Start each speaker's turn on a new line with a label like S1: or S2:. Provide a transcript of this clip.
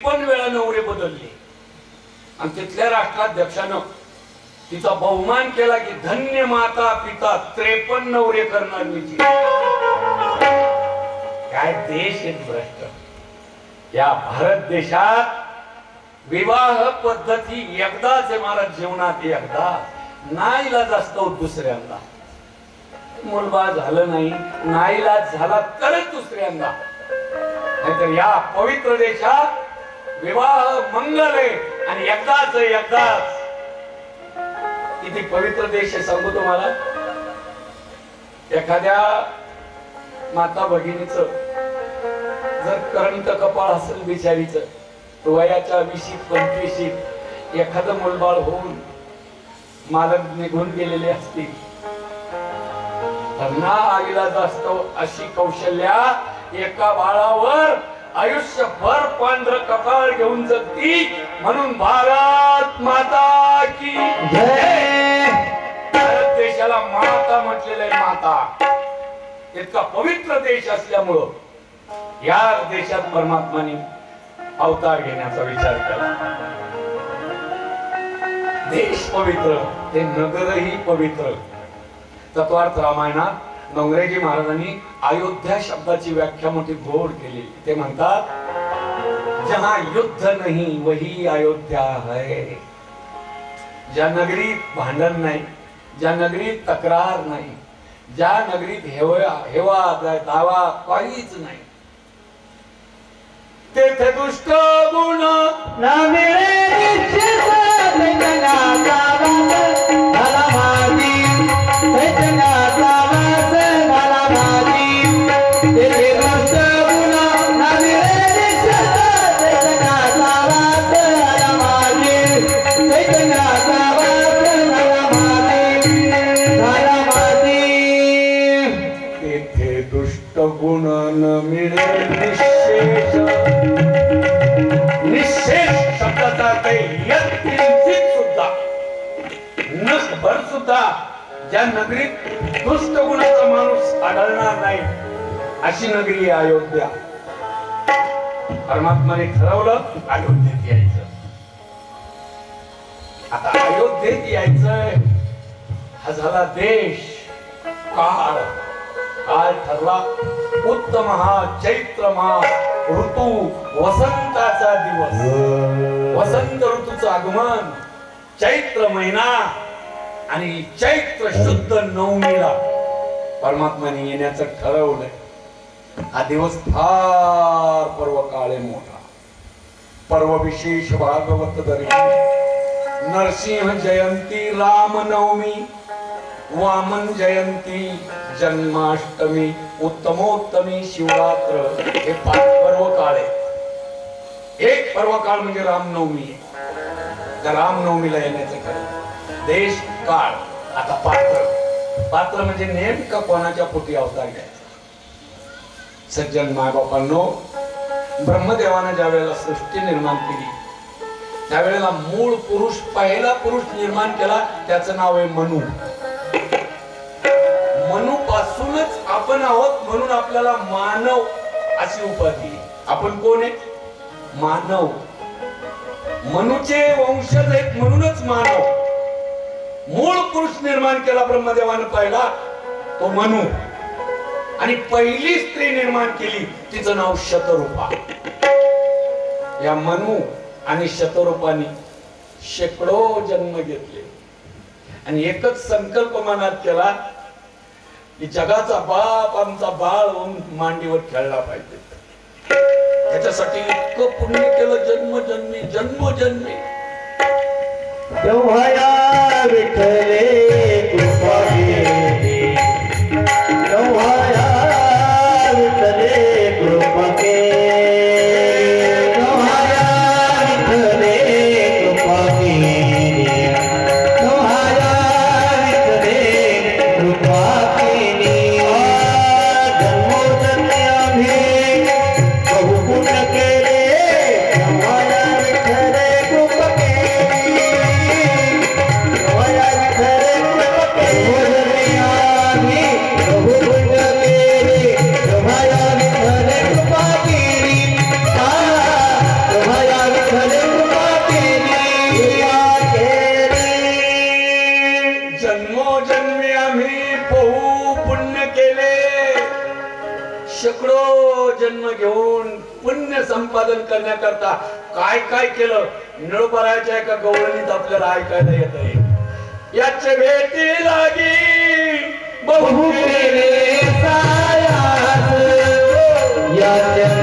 S1: पण वेळा नवरे बदलले आणि तिथल्या राष्ट्राध्यक्षानं तिचा बहुमान केला की धन्य माता पिता 53 नवरे करणार मी। काय देश आहे भ्रष्ट। या भारत देशात विवाह पद्धती एकदाच आहे महाराज, जीवनात एकदा, नाईलाज असतो दुसऱ्यांदा। मुलबाळ झालं नाही, नाईलाज झाला तरच दुसऱ्यांदा, नाहीतर या पवित्र देशात विवाह मंगल आहे आणि एकदाच एकदाच। किती पवित्र देश आहे सांगू तुम्हाला। एखाद्या माता भगिनीचं जर करंट कपाळ असेल बिचारीचं, वयाच्या 20-25 एखादं मुलबाळ होऊन मालक निघून गेलेले असतील, त्यांना आईलाज असतो अशी कौशल्या एका बाळावर आयुष्यभर पांढरं कपाळ घेऊन जगती। म्हणून भारत माता की जय। भारत देशाला माता म्हटलेलं आहे, माता। इतका पवित्र देश असल्यामुळं या देशात परमात्माने अवतार घेण्याचा विचार केला। देश पवित्र, ते नगरही पवित्र। तत्वार्थ रामायणात नवरेजी महाराजांनी अयोध्या शब्दाची व्याख्या मोठी गोड केली। ते म्हणतात, जहां युद्ध नहीं वही अयोध्या है। ज्या नगरीत भांडण नाही, ज्या नगरीत तक्रार नाही, ज्या नगरीत हेवा दावा काहीच नाही, तेथे दुष्ट गुण ना मिळे। गुण न मिळे निशेष। निशेष शब्दाचा अर्थ यत्किंचित सुद्धा, नसभर सुद्धा ज्या नगरीत दुष्ट गुणाचा माणूस आढळणार नाही अशी नगरी आहे अयोध्या। परमात्माने ठरवलं अयोध्येत यायचं। आता अयोध्येत यायचंय, हा झाला देश काळ। काल ठरला उत्तम हा चैत्र मास ऋतू, वसंताचा दिवस, वसंत ऋतूचं आगमन, चैत्र महिना आणि चैत्र शुद्ध नवमीला परमात्माने येण्याचं ठरवलंय। हा दिवस फार पर्व काळ आहे मोठा। पर्व विशेष भागवत दर्शन, नरसिंह जयंती, रामनवमी, वामन जयंती, जन्माष्टमी, उत्तमोत्तमी, शिवरात्र, हे 5 पर्व काळ आहे। एक पर्व काळ म्हणजे रामनवमी आहे। त्या रामनवमीला येण्याचं खरं देश काळ। आता पात्र, पात्र म्हणजे नेमका कोणाच्या पोटी अवतार घ्यायचा। सज्जन मायबापांनो, ब्रह्मदेवाने ज्या वेळेला सृष्टी निर्माण केली त्यावेळेला मूळ पुरुष, पहिला पुरुष निर्माण केला, त्याचं नाव आहे मनु। मनु पासूनच आपण आहोत, म्हणून आपल्याला मानव अशी उपाधी। आपण कोण आहे? मानव। मनुचे वंशज आहेत म्हणूनच मानव। मूळ पुरुष निर्माण केला ब्रह्मदेवाने पहिला, तो मनु। आणि पहिली स्त्री निर्माण केली, तिचं नाव शतरूपा। या मनु आणि शतरूपाने शेकडो जन्म घेतले आणि एकच संकल्प मनात केला की जगाचा बाप आमचा बाळ होऊन मांडीवर खेळला पाहिजे। त्याच्यासाठी इतकं पुण्य केलं, जन्मजन्मी जन्मोजन्मी।
S2: देवया विठ्ठले कृपा केली, देवया विठ्ठले कृपा केली, देवया विठ्ठले कृपा केली, देवया विठ्ठले कृपा केली। जन्मोजन्मी आम्ही बहु पुण्य केले, देवया विठ्ठले कृपा केली, देवया विठ्ठले
S1: जन्म घेऊन पुण्य संपादन करण्याकरता काय काय केलं निळोबराच्या एका गवळणीत आपल्याला ऐकायला येत आहे। याचे भेटी लागी बहु केले सायास, याचे